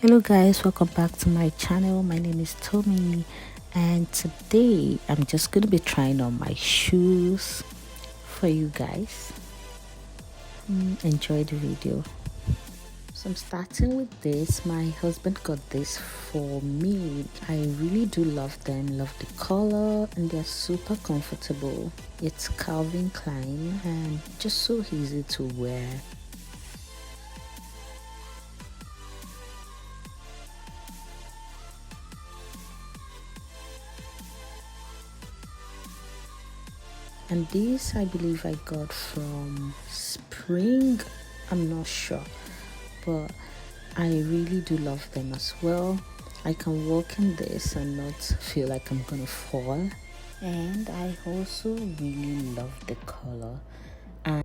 Hello guys, welcome back to my channel. My name is Tomea, and today I'm just going to be trying on my shoes for you guys. Enjoy the video. So I'm starting with this. My husband got this for me. I really do love them, love the color, and they're super comfortable. It's Calvin Klein and just so easy to wear. And this I believe I got from Spring. I'm not sure, but I really do love them as well. I can walk in this and not feel like I'm gonna fall. And I also really love the color. And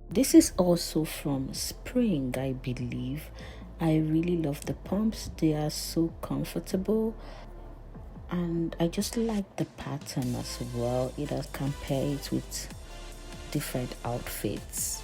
this is also from Spring, I believe. I really love the pumps. They are so comfortable. And I just like the pattern as well. It has compared it with different outfits.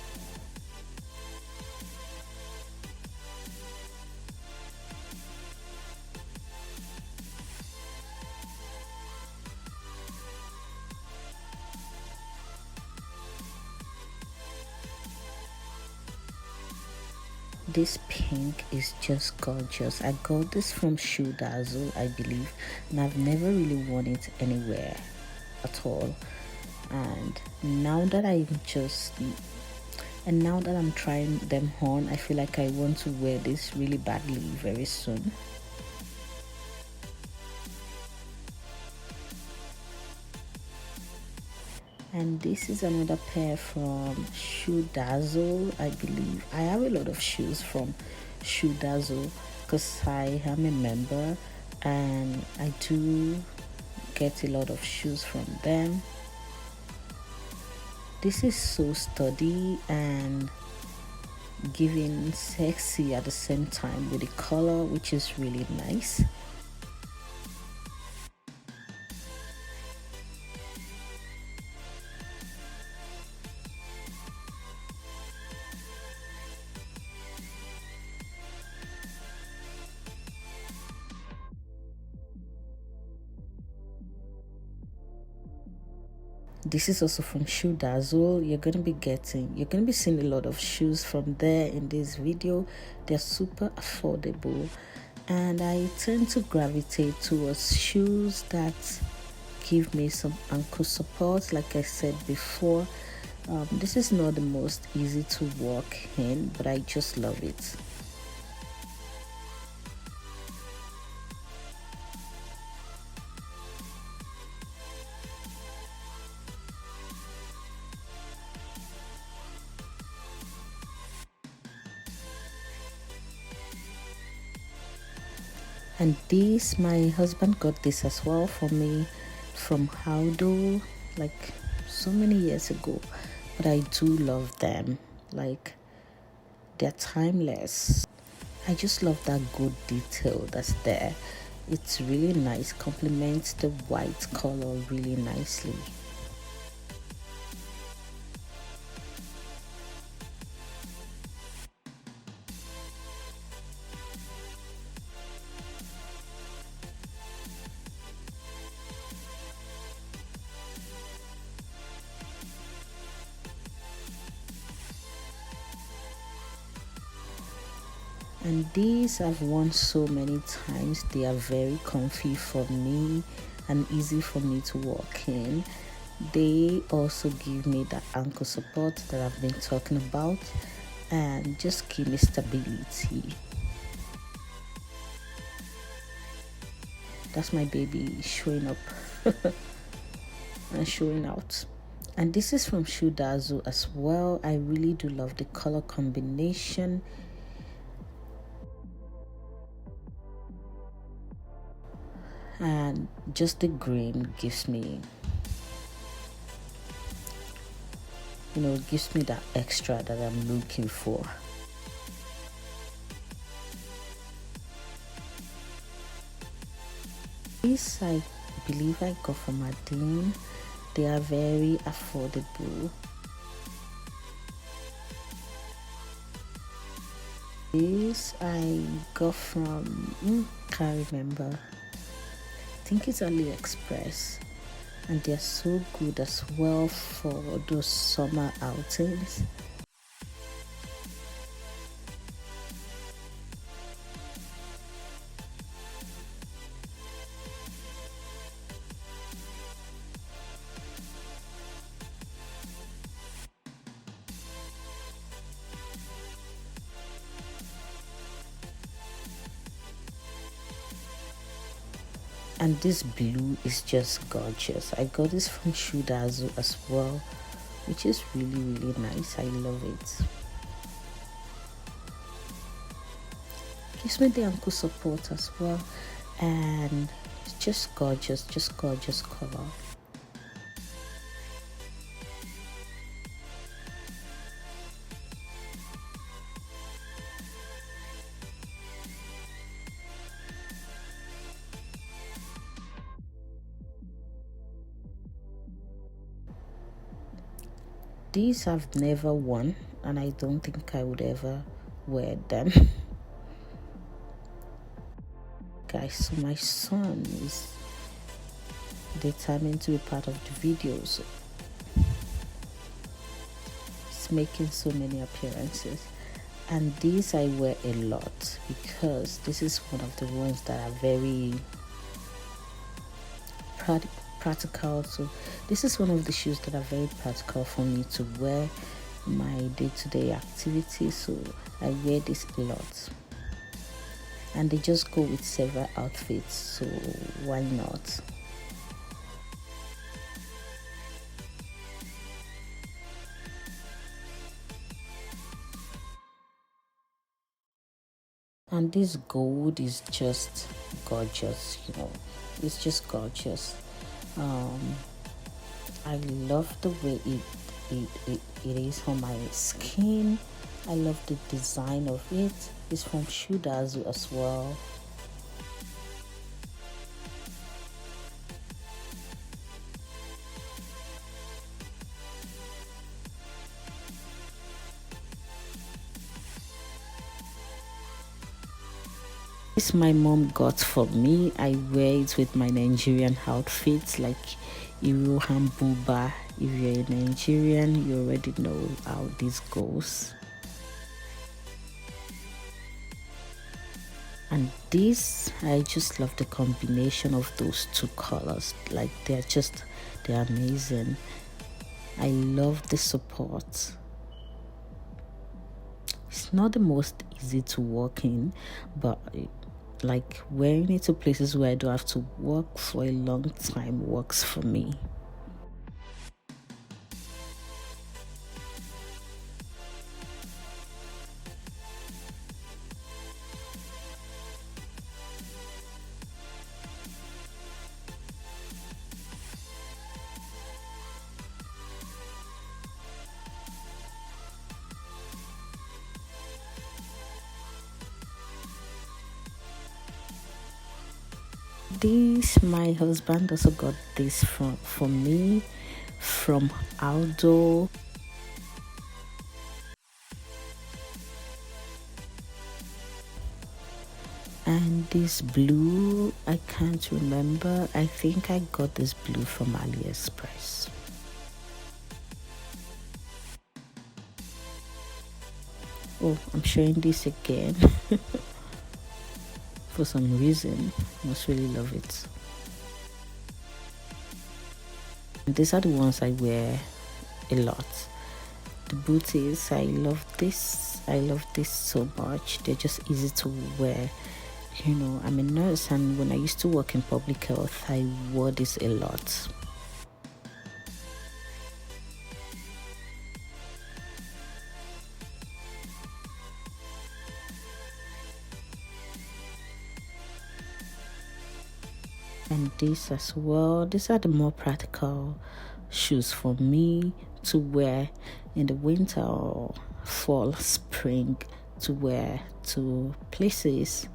This pink is just gorgeous. I got this from Shoedazzle, I believe, and I've never really worn it anywhere at all. And now that I'm trying them on, I feel like I want to wear this really badly very soon. And this is another pair from Shoedazzle, I believe. I have a lot of shoes from Shoedazzle because I am a member and I do get a lot of shoes from them. This is so sturdy and giving sexy at the same time with the color, which is really nice. This is also from Shoedazzle. You're gonna be seeing a lot of shoes from there in this video. They're super affordable, and I tend to gravitate towards shoes that give me some ankle support. Like I said before, this is not the most easy to walk in, but I just love it. And this, my husband got this as well for me from Aldo, like so many years ago. But I do love them, like they're timeless. I just love that good detail that's there. It's really nice, complements the white color really nicely. And these I've worn so many times. They are very comfy for me and easy for me to walk in. They also give me the ankle support that I've been talking about and just give me stability. That's my baby showing up and showing out. And this is from Shoedazzle as well. I really do love the color combination. And just the green gives me, gives me that extra that I'm looking for. These I believe I got from Adine. They are very affordable. This I got from can't remember. I think it's AliExpress, and they're so good as well for those summer outings. And this blue is just gorgeous. I got this from Shoedazzle as well, which is really nice. I love it. Gives me the ankle support as well, and it's just gorgeous color. These I've never worn, and I don't think I would ever wear them. Guys, so my son is determined to be part of the videos. He's making so many appearances, and these I wear a lot because this is one of the ones that are very practical. So this is one of the shoes that are very practical for me to wear my day-to-day activities, so I wear this a lot, and they just go with several outfits, so why not? And this gold is just gorgeous, it's just gorgeous. I love the way it is on my skin. I love the design of it. It's from Shoedazzle as well. This my mom got for me. I wear it with my Nigerian outfits, like Iru Hambuba. If you're a Nigerian, you already know how this goes. And this, I just love the combination of those two colors. Like they're amazing. I love the support. It's not the most easy to walk in, but like wearing it to places where I don't have to walk for a long time works for me. This my husband also got this for me from Aldo. And this blue, I can't remember. I think I got this blue from AliExpress. Oh, I'm showing this again. For some reason, I must really love it. And these are the ones I wear a lot. The booties, I love this. I love this so much. They're just easy to wear. I'm a nurse, and when I used to work in public health, I wore this a lot. And this as well. These are the more practical shoes for me to wear in the winter or fall, spring, to wear to places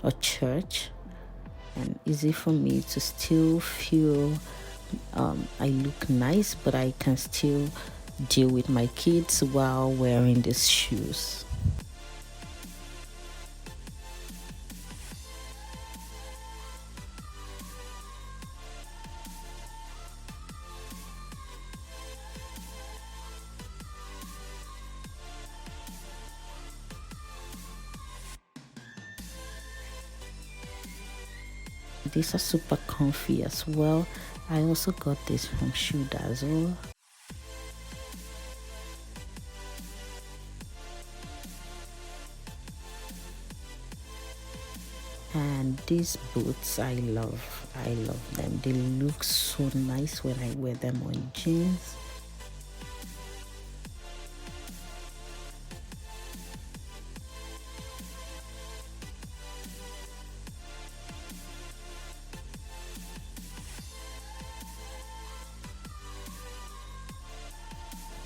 or church, and easy for me to still feel I look nice, but I can still deal with my kids while wearing these shoes. These are super comfy as well. I also got this from Shoedazzle. And these boots I love them. They look so nice when I wear them on jeans.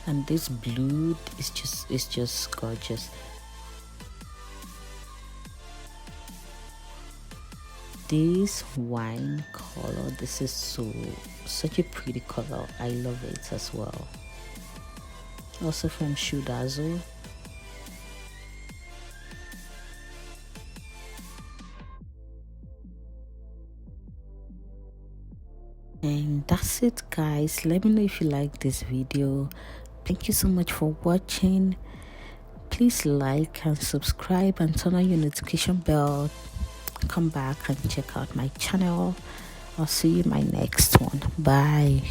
And this blue is just gorgeous. This wine color, this is such a pretty color. I love it as well. Also from Shoedazzle. And that's it, guys. Let me know if you like this video. Thank you so much for watching. Please like and subscribe and turn on your notification bell. Come back and check out my channel. I'll see you in my next one. Bye.